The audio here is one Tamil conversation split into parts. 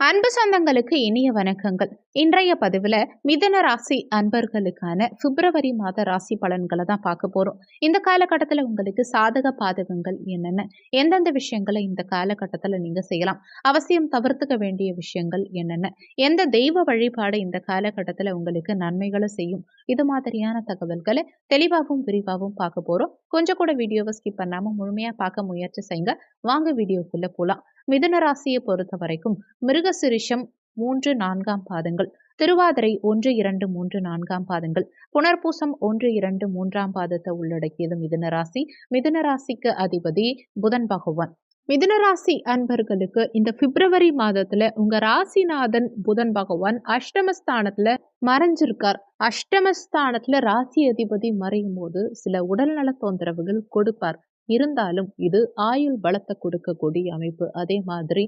அன்பு சொந்தங்களுக்கு இனிய வணக்கங்கள். இன்றைய பதிவுல மிதுன ராசி அன்பர்களுக்கான பிப்ரவரி மாத ராசி பலன்களை தான் பார்க்க போறோம். இந்த காலகட்டத்தில் உங்களுக்கு சாதக பாதகங்கள் என்னென்ன, எந்தெந்த விஷயங்களை இந்த காலகட்டத்தில் நீங்க செய்யலாம், அவசியம் தவிர்த்துக்க வேண்டிய விஷயங்கள் என்னென்ன, எந்த தெய்வ வழிபாடு இந்த காலகட்டத்தில் உங்களுக்கு நன்மைகளை செய்யும், இது மாதிரியான தகவல்களை தெளிவாகவும் விரிவாகவும் பார்க்க போறோம். கொஞ்சம் கூட வீடியோவை ஸ்கிப் பண்ணாம முழுமையா பார்க்க முயற்சி செய்யுங்க. வாங்க வீடியோக்குள்ள போலாம். மிதுன ராசியை பொறுத்த வரைக்கும் மிருகசிரிஷம் 3, 4ஆம் பாதங்கள், திருவாதிரை 1, 2, 3, 4ஆம் பாதங்கள், புனர்பூசம் 1, 2, 3ஆம் பாதத்தை உள்ளடக்கியது மிதுன ராசி. மிதுன ராசிக்கு அதிபதி புதன் பகவான். மிதுன ராசி அன்பர்களுக்கு இந்த பிப்ரவரி மாதத்துல உங்க ராசிநாதன் புதன் பகவான் அஷ்டமஸ்தானத்துல மறைஞ்சிருக்கார். அஷ்டமஸ்தானத்துல ராசி அதிபதி மறையும் போது சில உடல்நல தொந்தரவுகள் கொடுப்பார். இருந்தாலும் இது ஆயுள் பலத்தை கொடுக்கக்கூடிய அமைப்பு. அதே மாதிரி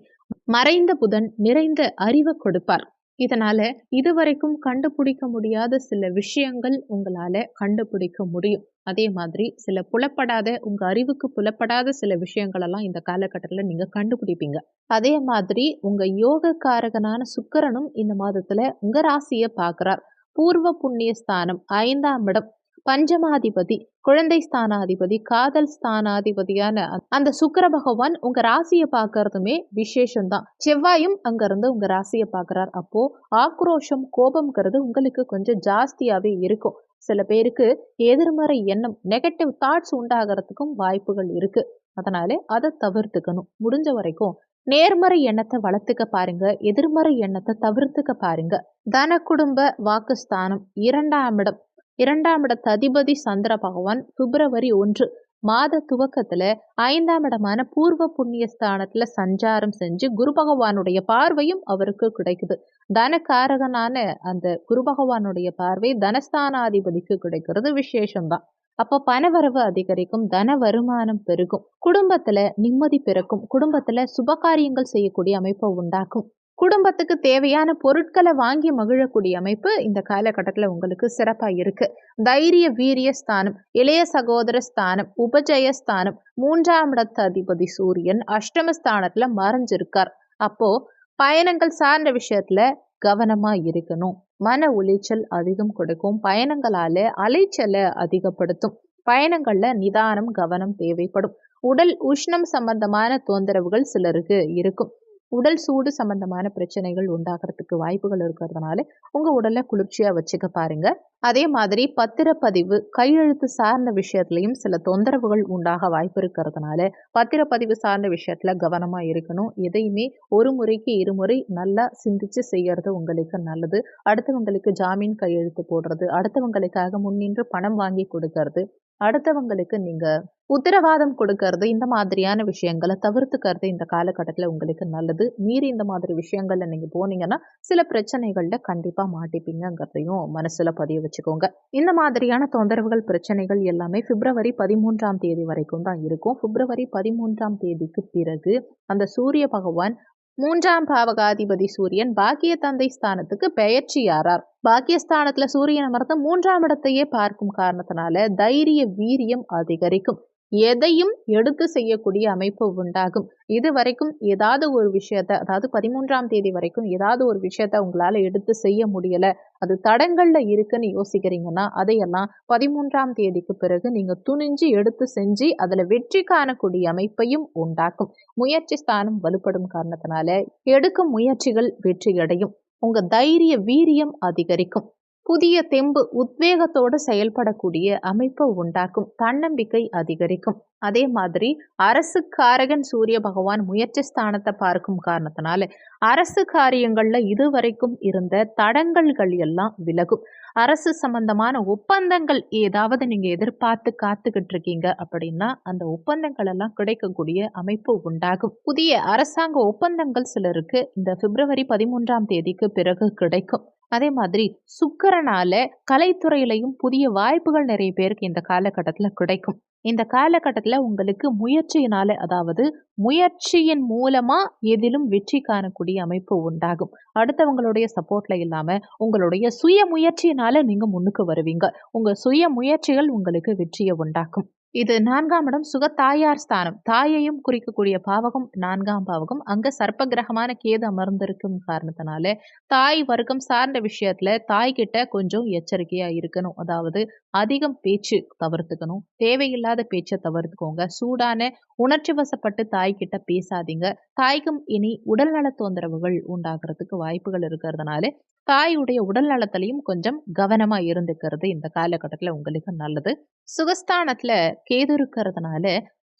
மறைந்த புதன் நிறைந்த அறிவை கொடுப்பார். இதனால இதுவரைக்கும் கண்டுபிடிக்க முடியாத சில விஷயங்கள் உங்களால கண்டுபிடிக்க முடியும். அதே மாதிரி சில புலப்படாத, உங்க அறிவுக்கு புலப்படாத சில விஷயங்கள் எல்லாம் இந்த காலகட்டத்துல நீங்க கண்டுபிடிப்பீங்க. அதே மாதிரி உங்க யோகக்காரகனான சுக்கிரனும் இந்த மாதத்துல உங்க ராசியை பார்க்கிறார். பூர்வ புண்ணிய ஸ்தானம் 5ஆம் இடம், பஞ்சமாதிபதி, குழந்தை ஸ்தானாதிபதி, காதல் ஸ்தானாதிபதியான அந்த சுக்கிர பகவான் உங்க ராசியை பார்க்கறதுமே விசேஷம்தான். செவ்வாயும் அங்க இருந்து உங்க ராசியை பார்க்கிறார். அப்போ ஆக்ரோஷம், கோபம்ங்கிறது உங்களுக்கு கொஞ்சம் ஜாஸ்தியாவே இருக்கும். சில பேருக்கு எதிர்மறை எண்ணம், நெகட்டிவ் தாட்ஸ் உண்டாகிறதுக்கும் வாய்ப்புகள் இருக்கு. அதனால அதை தவிர்த்துக்கணும். முடிஞ்ச வரைக்கும் நேர்மறை எண்ணத்தை வளர்த்துக்க பாருங்க, எதிர்மறை எண்ணத்தை தவிர்த்துக்க பாருங்க. தன குடும்ப வாக்குஸ்தானம் 2ஆம் இடம், 2ஆம் இடத்து அதிபதி சந்திர பகவான் பிப்ரவரி 1 மாத துவக்கத்துல 5ஆம் இடமான பூர்வ புண்ணிய ஸ்தானத்துல சஞ்சாரம் செஞ்சு குரு பகவானுடைய பார்வையும் அவருக்கு கிடைக்குது. தனகாரகனான அந்த குரு பகவானுடைய பார்வை தனஸ்தானாதிபதிக்கு கிடைக்கிறது விசேஷம்தான். அப்ப பணவரவு அதிகரிக்கும், தன வருமானம் பெருகும், குடும்பத்துல நிம்மதி பிறக்கும், குடும்பத்துல சுபகாரியங்கள் செய்யக்கூடிய அமைப்பை உண்டாக்கும், குடும்பத்துக்கு தேவையான பொருட்களை வாங்கி மகிழக்கூடிய அமைப்பு இந்த காலகட்டத்தில் உங்களுக்கு சிறப்பாக இருக்கு. தைரிய வீரிய ஸ்தானம், இளைய சகோதர ஸ்தானம், உபஜய ஸ்தானம், 3ஆம் இடத்து அதிபதி சூரியன் அஷ்டமஸ்தானத்துல மறைஞ்சிருக்கார். அப்போ பயணங்கள் சார்ந்த விஷயத்துல கவனமா இருக்கணும். மன உளைச்சல் அதிகம் கொடுக்கும். பயணங்களால அலைச்சலை அதிகப்படுத்தும். பயணங்கள்ல நிதானம், கவனம் தேவைப்படும். உடல் உஷ்ணம் சம்பந்தமான தொந்தரவுகள் சிலருக்கு இருக்கும். உடல் சூடு சம்பந்தமான பிரச்சனைகள் உண்டாகிறதுக்கு வாய்ப்புகள் இருக்கிறதுனால உங்க உடலை குளிர்ச்சியா வச்சுக்க பாருங்க. அதே மாதிரி பத்திரப்பதிவு, கையெழுத்து சார்ந்த விஷயத்திலையும் சில தொந்தரவுகள் உண்டாக வாய்ப்பு இருக்கிறதுனால பத்திரப்பதிவு சார்ந்த விஷயத்துல கவனமா இருக்கணும். எதையுமே ஒரு முறைக்கு இருமுறை நல்லா சிந்திச்சு செய்யறது உங்களுக்கு நல்லது. அடுத்தவங்களுக்கு ஜாமீன் கையெழுத்து போடுறது, அடுத்தவங்களுக்காக முன்னின்று பணம் வாங்கி கொடுக்கறது, அடுத்தவங்களுக்கு நீங்க உத்தரவாதம் கொடுக்கறது, இந்த மாதிரியான விஷயங்களை தவிர்த்துக்கிறது இந்த காலகட்டத்தில் உங்களுக்கு நல்லது. மீறி இந்த மாதிரி விஷயங்கள்ல நீங்க போனீங்கன்னா சில பிரச்சனைகள்ல கண்டிப்பா மாட்டிப்பீங்கிறதையும் மனசுல பதிய வச்சுக்கோங்க. இந்த மாதிரியான தொந்தரவுகள், பிரச்சனைகள் எல்லாமே பிப்ரவரி 13ஆம் தேதி வரைக்கும் தான் இருக்கும். பிப்ரவரி 13ஆம் தேதிக்கு பிறகு அந்த சூரிய பகவான் 3ஆம் பாவகாதிபதி சூரியன் பாக்கிய தந்தை ஸ்தானத்துக்கு பெயர்ச்சியாரார். பாக்கியஸ்தானத்துல சூரியன் அமர்ந்து 3ஆம் இடத்தையே பார்க்கும் காரணத்தினால தைரிய வீரியம் அதிகரிக்கும். எதையும் எடுத்து செய்யக்கூடிய அமைப்பு உண்டாகும். இது வரைக்கும் ஏதாவது ஒரு விஷயத்த, அதாவது 13ஆம் தேதி வரைக்கும் ஏதாவது ஒரு விஷயத்த உங்களால எடுத்து செய்ய முடியல, அது தடங்கள்ல இருக்குன்னு யோசிக்கிறீங்கன்னா அதையெல்லாம் 13ஆம் தேதிக்கு பிறகு நீங்க துணிஞ்சு எடுத்து செஞ்சு அதுல வெற்றி காணக்கூடிய அமைப்பையும் உண்டாக்கும். முயற்சி ஸ்தானம் வலுப்படும் காரணத்தினால எடுக்கும் முயற்சிகள் வெற்றியடையும். உங்க தைரிய வீரியம் அதிகரிக்கும். புதிய தெம்பு, உத்வேகத்தோடு செயல்படக்கூடிய அமைப்பை உண்டாக்கும். தன்னம்பிக்கை அதிகரிக்கும். அதே மாதிரி அரசு காரகன் சூரிய பகவான் முயற்சி ஸ்தானத்தை பார்க்கும் காரணத்தினால அரசு காரியங்கள்ல இதுவரைக்கும் இருந்த தடங்கல்கள் எல்லாம் விலகும். அரசு சம்பந்தமான ஒப்பந்தங்கள் ஏதாவது நீங்க எதிர்பார்த்து காத்துக்கிட்டு இருக்கீங்க அப்படின்னா அந்த ஒப்பந்தங்கள் எல்லாம் கிடைக்கக்கூடிய அமைப்பு உண்டாகும். புதிய அரசாங்க ஒப்பந்தங்கள் சிலருக்கு இந்த பிப்ரவரி 13ஆம் தேதிக்கு பிறகு கிடைக்கும். அதே மாதிரி சுக்கிரனால கலைத்துறையிலையும் புதிய வாய்ப்புகள் நிறைய பேருக்கு இந்த காலகட்டத்தில் கிடைக்கும். இந்த காலகட்டத்தில் உங்களுக்கு முயற்சியினால, அதாவது முயற்சியின் மூலமா எதிலும் வெற்றி காணக்கூடிய அமைப்பு உண்டாகும். அடுத்தவங்களுடைய சப்போர்ட்ல இல்லாம உங்களுடைய சுய முயற்சியினால நீங்க முன்னுக்கு வருவீங்க. உங்க சுய முயற்சிகள் உங்களுக்கு வெற்றியை உண்டாக்கும். இது 4ஆம் இடம் சுகத்தாயார் ஸ்தானம். தாயையும் குறிக்கக்கூடிய பாவகம் 4ஆம் பாவகம். அங்க சர்ப்ப கிரகமான கேது அமர்ந்திருக்கும் காரணத்தினால, தாய் வர்க்கம் சார்ந்த விஷயத்துல தாய்கிட்ட கொஞ்சம் எச்சரிக்கையா இருக்கணும். அதாவது அதிகம் பேச்சு தவிர்த்துக்கணும். தேவையில்லாத பேச்ச தவிர்த்துக்கோங்க. சூடான உணர்ச்சி வசப்பட்டு தாய்கிட்ட பேசாதீங்க. தாய்க்கும் இனி உடல்நல தொந்தரவுகள் உண்டாகுறதுக்கு வாய்ப்புகள் இருக்கிறதுனால, தாயுடைய உடல் நலத்திலையும் கொஞ்சம் கவனமா இருந்துக்கிறது இந்த காலகட்டத்துல உங்களுக்கு நல்லது. சுகஸ்தானத்துல கேது இருக்கிறதுனால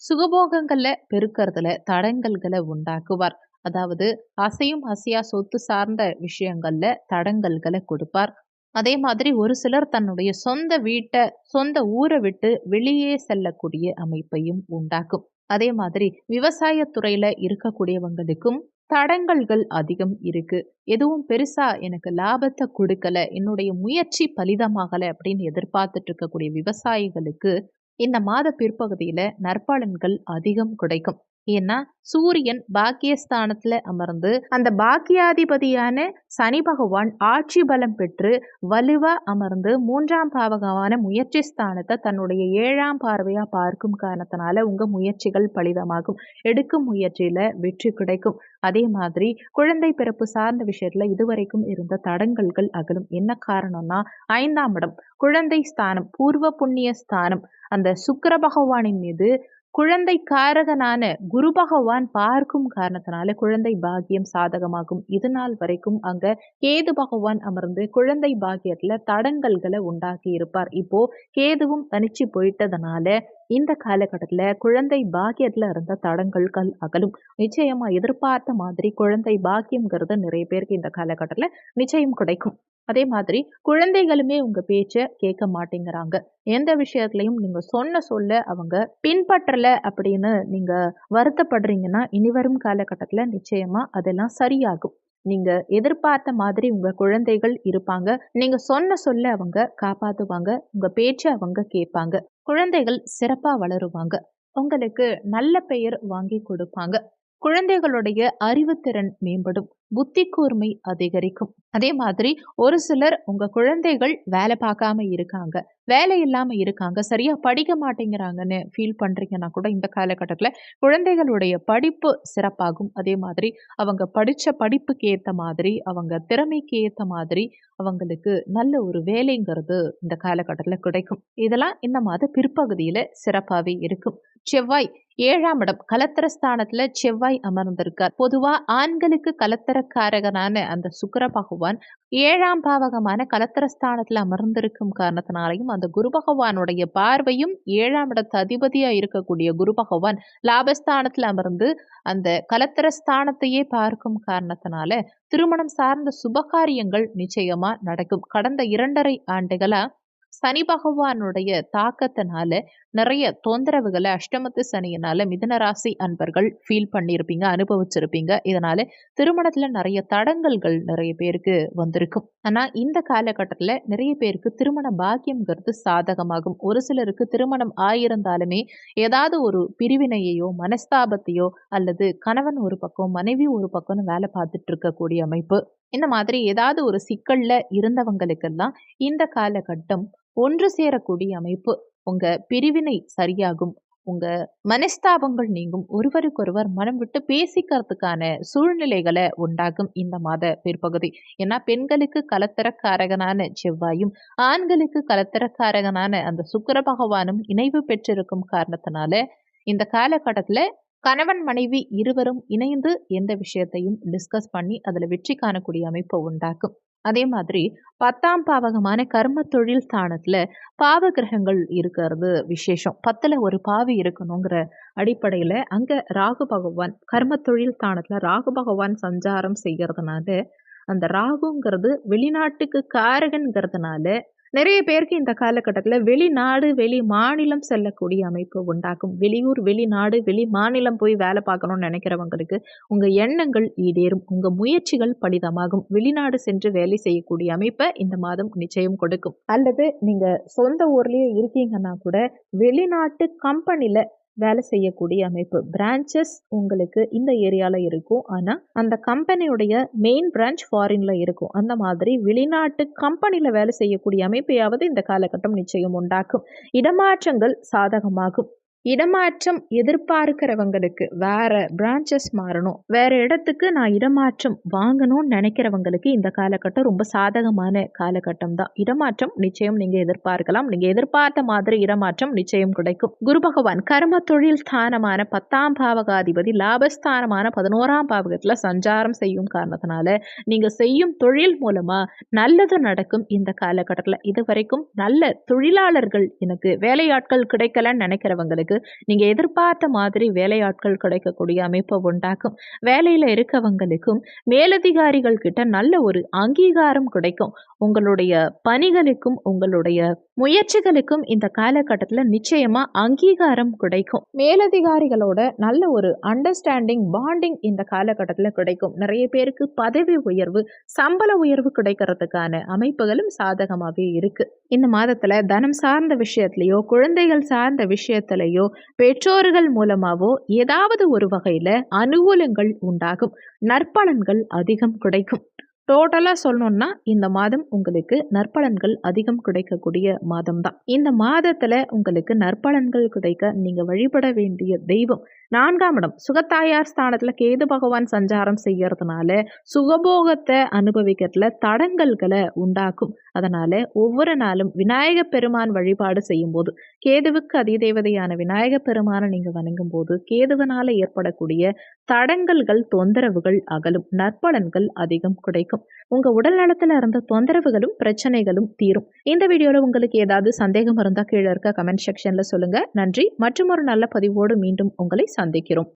சுகபோகங்கள்ல பெருக்கறதுல தடங்கல்களை உண்டாக்குவார். அதாவது அசையும் அசையா சொத்து சார்ந்த விஷயங்கள்ல தடங்கல்களை கொடுப்பார். அதே மாதிரி ஒரு சிலர் தன்னுடைய சொந்த வீட்டை சொந்த ஊரை விட்டு வெளியே செல்லக்கூடிய அமைப்பையும் உண்டாக்கும். அதே மாதிரி விவசாயத்துறையில இருக்கக்கூடியவங்களுக்கும் தடங்கல்கள் அதிகம் இருக்கு. எதுவும் பெருசா எனக்கு லாபத்தை கொடுக்கல, என்னுடைய முயற்சி பலிதமாகல அப்படின்னு எதிர்பார்த்துட்டு இருக்கக்கூடிய விவசாயிகளுக்கு இந்த மாத பிற்பகுதியில நற்பலன்கள் அதிகம் கிடைக்கும். ஏன்னா சூரியன் பாக்கியஸ்தானத்துல அமர்ந்து அந்த பாக்கியாதிபதியான சனி பகவான் ஆட்சி பலம் பெற்று வலுவா அமர்ந்து 3ஆம் பாவகமான முயற்சி ஸ்தானத்தை தன்னுடைய 7ஆம் பார்வையா பார்க்கும் காரணத்தினால உங்க முயற்சிகள் பலிதமாகும். எடுக்கும் முயற்சியில வெற்றி கிடைக்கும். அதே மாதிரி குழந்தை பிறப்பு சார்ந்த விஷயத்துல இதுவரைக்கும் இருந்த தடங்கல்கள் அகலும். என்ன காரணம்னா 5ஆம் இடம் குழந்தை ஸ்தானம், பூர்வ புண்ணிய ஸ்தானம். அந்த சுக்கிர பகவானின் மீது குழந்தை காரகனான குரு பகவான் பார்க்கும் காரணத்தினால குழந்தை பாக்கியம் சாதகமாகும். இது நாள் வரைக்கும் அங்க கேது பகவான் அமர்ந்து குழந்தை பாக்கியத்துல தடங்கல்களை உண்டாக்கி இருப்பார். இப்போ கேதுவும் தனிச்சு போயிட்டதுனால இந்த காலகட்டத்துல குழந்தை பாக்கியத்துல இருந்த தடங்கல்கள் அகலும். நிச்சயமா எதிர்பார்த்த மாதிரி குழந்தை பாக்கியம்ங்கிறது நிறைய பேருக்கு இந்த காலகட்டத்துல நிச்சயம் கிடைக்கும். அதே மாதிரி குழந்தைகளுமே உங்க பேச்ச கேட்க மாட்டேங்கிறாங்க. எந்த விஷயத்துலயும் நீங்க சொன்ன சொல்ல அவங்க பின்பற்றல அப்படின்னு நீங்க வருத்தப்படுறீங்கன்னா இனி வரும் காலகட்டத்துல நிச்சயமா அதெல்லாம் சரியாகும். நீங்க எதிர்பார்த்த மாதிரி உங்க குழந்தைகள் இருப்பாங்க. நீங்க சொன்ன சொல்ல அவங்க காப்பாத்துவாங்க. உங்க பேச்ச அவங்க கேட்பாங்க. குழந்தைகள் சிறப்பா வளருவாங்க. உங்களுக்கு நல்ல பெயர் வாங்கி கொடுப்பாங்க. குழந்தைகளுடைய அறிவுத்திறன் மேம்படும். புத்தி கூர்மை அதிகரிக்கும். அதே மாதிரி ஒரு சிலர் உங்க குழந்தைகள் வேலை பார்க்காம இருக்காங்க, வேலை இல்லாம இருக்காங்க, சரியா படிக்க மாட்டேங்கிறாங்கன்னு ஃபீல் பண்றீங்கன்னா கூட இந்த காலகட்டத்துல குழந்தைகளுடைய படிப்பு சிறப்பாகும். அதே மாதிரி அவங்க படிச்ச படிப்புக்கு ஏத்த மாதிரி அவங்க திறமைக்கு ஏத்த மாதிரி அவங்களுக்கு நல்ல ஒரு வேலைங்கிறது இந்த காலகட்டத்துல கிடைக்கும். இதெல்லாம் இந்த மாத பிற்பகுதியில சிறப்பாவே இருக்கும். செவ்வாய் 7ஆம் இடம் கலத்திரஸ்தானத்துல செவ்வாய் அமர்ந்திருக்கார். பொதுவா ஆண்களுக்கு கலத்திரக்காரகனான அந்த சுக்கிர பகவான் 7ஆம் பாவகமான கலத்திரஸ்தானத்துல அமர்ந்திருக்கும் காரணத்தினாலையும் அந்த குரு பகவானுடைய பார்வையும் 7ஆம் இடத்து அதிபதியா இருக்கக்கூடிய குரு பகவான் லாபஸ்தானத்துல அமர்ந்து அந்த கலத்திரஸ்தானத்தையே பார்க்கும் காரணத்தினால திருமணம் சார்ந்த சுபகாரியங்கள் நிச்சயமா நடக்கும். கடந்த 2.5 ஆண்டுகளா சனி பகவானுடைய தாக்கத்தினால நிறைய தொந்தரவுகளை அஷ்டமத்து சனியினால மிதுன ராசி அன்பர்கள் ஃபீல் பண்ணியிருப்பீங்க, அனுபவிச்சிருப்பீங்க. இதனால திருமணத்துல நிறைய தடங்கல்கள் நிறைய பேருக்கு வந்திருக்கும். ஆனா இந்த காலகட்டத்துல நிறைய பேருக்கு திருமண பாக்கியம்ங்கிறது சாதகமாகும். ஒரு சிலருக்கு திருமணம் ஆயிருந்தாலுமே ஏதாவது ஒரு பிரிவினையையோ மனஸ்தாபத்தையோ அல்லது கணவன் ஒரு பக்கம் மனைவி ஒரு பக்கம்னு வேலை பார்த்துட்டு இருக்கக்கூடிய அமைப்பு, இந்த மாதிரி ஏதாவது ஒரு சிக்கல்ல இருந்தவங்களுக்கெல்லாம் இந்த காலகட்டம் ஒன்று சேரக்கூடிய அமைப்பு. உங்க பிரிவினை சரியாகும். உங்க மனஸ்தாபங்கள் நீங்கும். ஒருவருக்கொருவர் மனம் விட்டு பேசிக்கிறதுக்கான சூழ்நிலைகளை உண்டாகும் இந்த மாத பிற்பகுதி. ஏன்னா பெண்களுக்கு கலத்திரக்காரகனான செவ்வாயும் ஆண்களுக்கு கலத்திரக்காரகனான அந்த சுக்கிர பகவானும் இணைவு பெற்றிருக்கும் காரணத்தினால இந்த காலகட்டத்துல கணவன் மனைவி இருவரும் இணைந்து எந்த விஷயத்தையும் டிஸ்கஸ் பண்ணி அதுல வெற்றி காணக்கூடிய அமைப்பை உண்டாக்கும். அதே மாதிரி 10ஆம் பாவகமான கர்ம தொழில் ஸ்தானத்துல பாவ கிரகங்கள் இருக்கிறது விசேஷம். 10ல ஒரு பாவி இருக்கணுங்கிற அடிப்படையில அங்க ராகு பகவான் கர்ம தொழில் ஸ்தானத்துல ராகு பகவான் சஞ்சாரம் செய்யறதுனால அந்த ராகுங்கிறது வெளிநாட்டுக்கு காரகன்கிறதுனால நிறைய பேருக்கு இந்த காலகட்டத்துல வெளிநாடு வெளி மாநிலம் செல்லக்கூடிய அமைப்பு உண்டாகும். வெளியூர் வெளிநாடு வெளி மாநிலம் போய் வேலை பார்க்கணும்னு நினைக்கிறவங்களுக்கு உங்க எண்ணங்கள் ஈடேறும். உங்க முயற்சிகள் பலிதமாகும். வெளிநாடு சென்று வேலை செய்யக்கூடிய அமைப்பை இந்த மாதம் நிச்சயம் கொடுக்கும். அல்லது நீங்க சொந்த ஊர்லயே இருக்கீங்கன்னா கூட வெளிநாட்டு கம்பெனில வேலை செய்யக்கூடிய அமைப்பு. பிரான்ச்சஸ் உங்களுக்கு இந்த ஏரியால இருக்கும். ஆனா, அந்த கம்பெனியுடைய மெயின் பிரான்ச் ஃபாரின்ல இருக்கும். அந்த மாதிரி வெளிநாட்டு கம்பெனில வேலை செய்யக்கூடிய அமைப்பையாவது இந்த காலகட்டம் நிச்சயம் உண்டாக்கும். இடமாற்றங்கள் சாதகமாகும். இடமாற்றம் எதிர்பார்க்கிறவங்களுக்கு வேற பிரான்ச்சஸ் மாறணும், வேற இடத்துக்கு நான் இடமாற்றம் வாங்கணும்னு நினைக்கிறவங்களுக்கு இந்த காலகட்டம் ரொம்ப சாதகமான காலகட்டம் தான். இடமாற்றம் நிச்சயம் நீங்க எதிர்பார்க்கலாம். நீங்க எதிர்பார்த்த மாதிரி இடமாற்றம் நிச்சயம் கிடைக்கும். குரு பகவான் கர்ம தொழில் ஸ்தானமான 10ஆம் பாவகாதிபதி லாபஸ்தானமான 11ஆம் பாவகத்துல சஞ்சாரம் செய்யும் காரணத்தினால நீங்க செய்யும் தொழில் மூலமா நல்லது நடக்கும். இந்த காலகட்டத்தில் இதுவரைக்கும் நல்ல தொழிலாளர்கள், எனக்கு வேலையாட்கள் கிடைக்கலன்னு நினைக்கிறவங்களுக்கு நீங்க எதிர்பார்த்த மாதிரி வேலையாட்கள் கிடைக்கக்கூடிய அமைப்பை உண்டாக்கும். வேலையில இருக்கவங்களுக்கும் மேலதிகாரிகள் கிட்ட நல்ல ஒரு அங்கீகாரம் கிடைக்கும். உங்களுடைய பணிகளுக்கும் உங்களுடைய முயற்சிகளுக்கும் இந்த காலகட்டத்தில் நிச்சயமா அங்கீகாரம் கிடைக்கும். மேலதிகாரிகளோட நல்ல ஒரு அண்டர்ஸ்டாண்டிங், பாண்டிங் இந்த காலகட்டத்தில் கிடைக்கும். நிறைய பேருக்கு பதவி உயர்வு, சம்பள உயர்வு கிடைக்கிறதுக்கான அமைப்புகளும் சாதகமாகவே இருக்கு. இந்த மாதத்துல தனம் சார்ந்த விஷயத்திலேயோ, குழந்தைகள் சார்ந்த விஷயத்திலேயோ, பெற்றோர்கள் மூலமாவோ ஏதாவது ஒரு வகையில அனுகூலங்கள் உண்டாகும். நற்பலன்கள் அதிகம் கிடைக்கும். டோட்டலா சொல்லணும்னா இந்த மாதம் உங்களுக்கு நற்பலன்கள் அதிகம் கிடைக்கக்கூடிய மாதம் தான். இந்த மாதத்துல உங்களுக்கு நற்பலன்கள் கிடைக்க நீங்க வழிபட வேண்டிய தெய்வம் 4ஆம் இடம் சுகத்தாயார் ஸ்தானத்துல கேது பகவான் சஞ்சாரம் செய்யறதுனால சுகபோகத்தை அனுபவிக்கிறதுல தடங்கல்களை உண்டாக்கும். அதனால ஒவ்வொரு நாளும் விநாயக பெருமான் வழிபாடு செய்யும் போது, கேதுவுக்கு அதிதேவதையான விநாயக பெருமானை நீங்க வணங்கும் போது கேதுவனால ஏற்படக்கூடிய தடங்கல்கள், தொந்தரவுகள் அகலும். நற்பலன்கள் அதிகம் கிடைக்கும். உங்க உடல் நலத்துல இருந்த தொந்தரவுகளும் பிரச்சனைகளும் தீரும். இந்த வீடியோல உங்களுக்கு ஏதாவது சந்தேகம் இருந்தா கீழே இருக்க கமெண்ட் செக்ஷன்ல சொல்லுங்க. நன்றி. மற்றும் ஒரு நல்ல பதிவோடு மீண்டும் உங்களை சந்திக்கிறோம்.